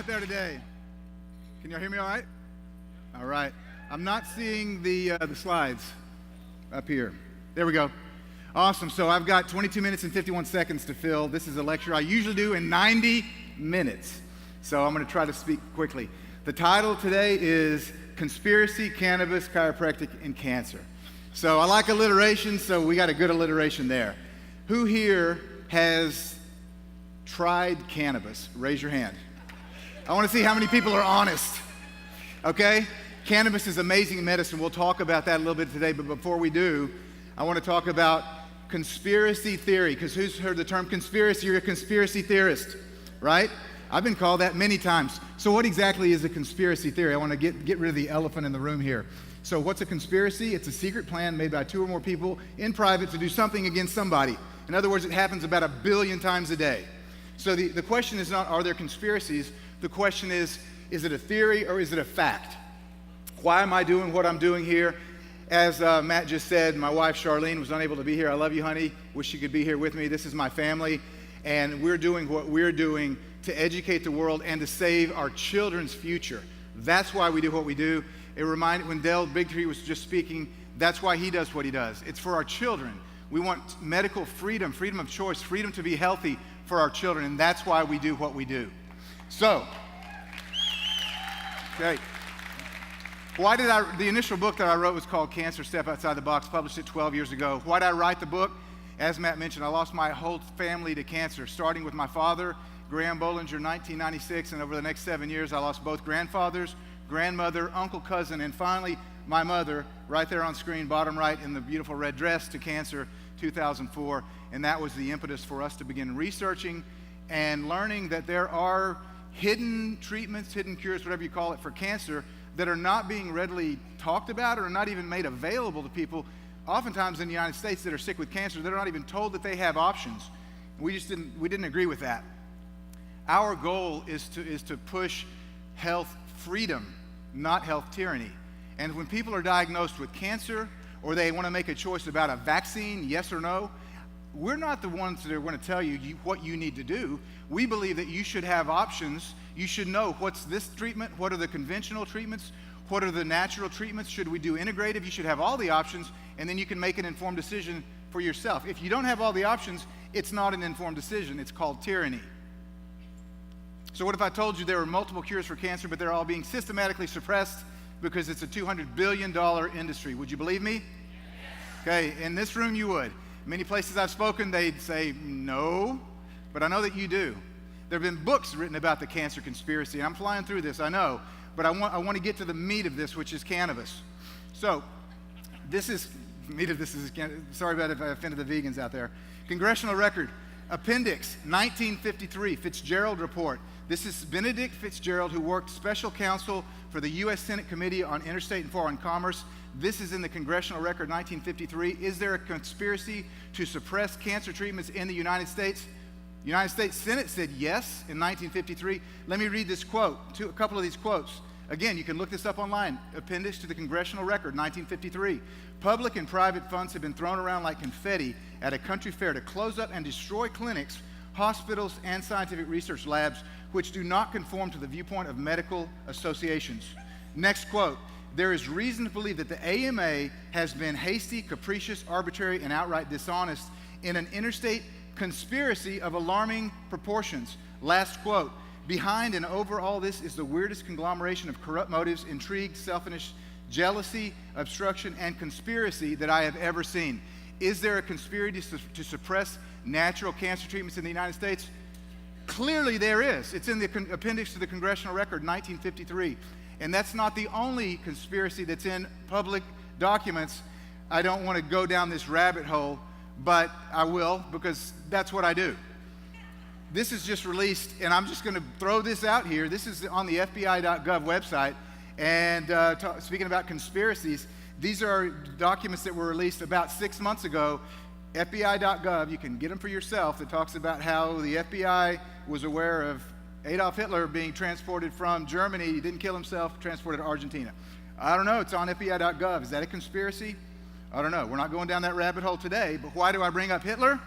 out there today? Can y'all hear me all right? All right. I'm not seeing the slides up here. There we go. Awesome. So I've got 22 minutes and 51 seconds to fill. This is a lecture I usually do in 90 minutes. So I'm going to try to speak quickly. The title today is Conspiracy, Cannabis, Chiropractic, and Cancer. So I like alliteration, so we got a good alliteration there. Who here has tried cannabis? Raise your hand. I want to see how many people are honest. Okay? Cannabis is amazing medicine. We'll talk about that a little bit today, but before we do, I want to talk about conspiracy theory, because who's heard the term conspiracy? You're a conspiracy theorist, right? I've been called that many times. So what exactly is a conspiracy theory? I want to get rid of the elephant in the room here. So what's a conspiracy? It's a secret plan made by two or more people in private to do something against somebody. In other words, it happens about 1 billion times a day. So the question is not, are there conspiracies? The question is it a theory or is it a fact? Why am I doing what I'm doing here? As Matt just said, my wife Charlene was unable to be here. I love you, honey. Wish she could be here with me. This is my family. And we're doing what we're doing to educate the world and to save our children's future. That's why we do what we do. It reminded, when Dale Bigtree was just speaking, that's why he does what he does. It's for our children. We want medical freedom, freedom of choice, freedom to be healthy for our children, and that's why we do what we do. So, okay. The initial book that I wrote was called Cancer, Step Outside the Box, published it 12 years ago. Why did I write the book? As Matt mentioned, I lost my whole family to cancer, starting with my father, Graham Bollinger, 1996, and over the next 7 years, I lost both grandfathers, grandmother, uncle, cousin, and finally, my mother, right there on screen, bottom right, in the beautiful red dress, to cancer, 2004, and that was the impetus for us to begin researching and learning that there are hidden treatments, hidden cures, whatever you call it, for cancer that are not being readily talked about or not even made available to people, oftentimes in the United States that are sick with cancer. They're not even told that they have options. We didn't agree with that. Our goal is to push health freedom, not health tyranny. And when people are diagnosed with cancer or they want to make a choice about a vaccine, yes or no, we're not the ones that are going to tell you what you need to do. We believe that you should have options. You should know what's this treatment, what are the conventional treatments, what are the natural treatments, should we do integrative? You should have all the options, and then you can make an informed decision for yourself. If you don't have all the options, it's not an informed decision. It's called tyranny. So what if I told you there were multiple cures for cancer, but they're all being systematically suppressed because it's a $200 billion industry? Would you believe me? Okay, in this room you would. Many places I've spoken, they'd say no, but I know that you do. There have been books written about the cancer conspiracy, and I'm flying through this, I know, but I want to get to the meat of this, which is cannabis. So, sorry about if I offended the vegans out there. Congressional record, Appendix 1953, Fitzgerald Report. This is Benedict Fitzgerald, who worked special counsel for the U.S. Senate Committee on Interstate and Foreign Commerce. This is in the Congressional Record 1953. Is there a conspiracy to suppress cancer treatments in the United States? The United States Senate said yes in 1953. Let me read this quote, a couple of these quotes. Again, you can look this up online. Appendix to the Congressional Record 1953. Public and private funds have been thrown around like confetti at a country fair to close up and destroy clinics, hospitals, and scientific research labs which do not conform to the viewpoint of medical associations. Next quote. There is reason to believe that the AMA has been hasty, capricious, arbitrary, and outright dishonest in an interstate conspiracy of alarming proportions. Last quote. Behind and over all this is the weirdest conglomeration of corrupt motives, intrigue, selfishness, jealousy, obstruction, and conspiracy that I have ever seen. Is there a conspiracy to suppress natural cancer treatments in the United States? Clearly there is. It's in the appendix to the Congressional Record, 1953. And that's not the only conspiracy that's in public documents. I don't want to go down this rabbit hole, but I will, because that's what I do. This is just released, and I'm just going to throw this out here. This is on the FBI.gov website. And speaking about conspiracies, these are documents that were released about 6 months ago. FBI.gov, you can get them for yourself, that talks about how the FBI was aware of Adolf Hitler being transported from Germany. He didn't kill himself, transported to Argentina. I don't know, it's on FBI.gov. Is that a conspiracy? I don't know. We're not going down that rabbit hole today, but why do I bring up Hitler?